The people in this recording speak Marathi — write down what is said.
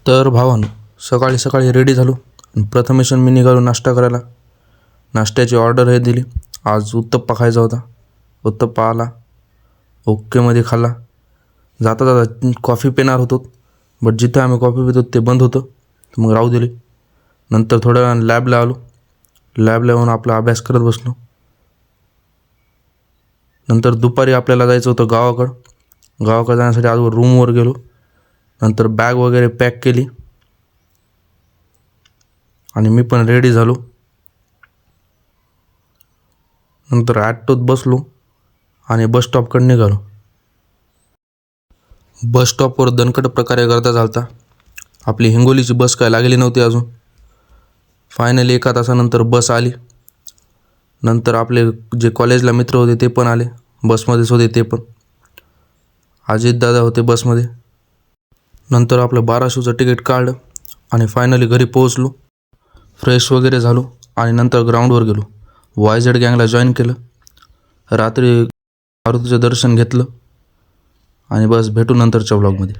तर भावांनो, सकाळी सकाळी रेडी झालो आणि प्रथमेशन मी निघालो नाश्ता करायला. नाश्त्याची ऑर्डर हे दिली. आज उत्तप्पा खायचा होता. उत्तप्पा आला, ओकेमध्ये खाल्ला. जाता जाता कॉफी पिणार होतो, बट जिथं आम्ही कॉफी पितो ते बंद होतं, तर मग राहू दिली. नंतर थोड्या वेळानं लॅबला आलो. लॅबला येऊन आपला अभ्यास करत बसलो. नंतर दुपारी आपल्याला जायचं होतं गावाकडं. गावाकडं जाण्यासाठी अगोदर रूमवर गेलो. नंतर बॅग वगैरे पॅक केली आणि मी पण रेडी झालो. नंतर ॲटोत बसलो आणि बस स्टॉपकडे निघालो. बस स्टॉपवर दणकट प्रकारे गर्दा झालता. आपली हिंगोलीची बस काय लागली नव्हती अजून. फायनली 1 तासानंतर बस आली. नंतर आपले जे कॉलेजला मित्र होते ते पण आले. बसमध्येच होते ते पण. अजितदादा होते बसमध्ये. नंतर आपलं 1200चं तिकीट काढलं आणि फायनली घरी पोहोचलो. फ्रेश वगैरे झालो आणि नंतर ग्राउंडवर गेलो. YZ गँगला जॉईन केलं. रात्री मारुतीचं दर्शन घेतलं आणि बस भेटू नंतरच्या व्लॉगमध्ये.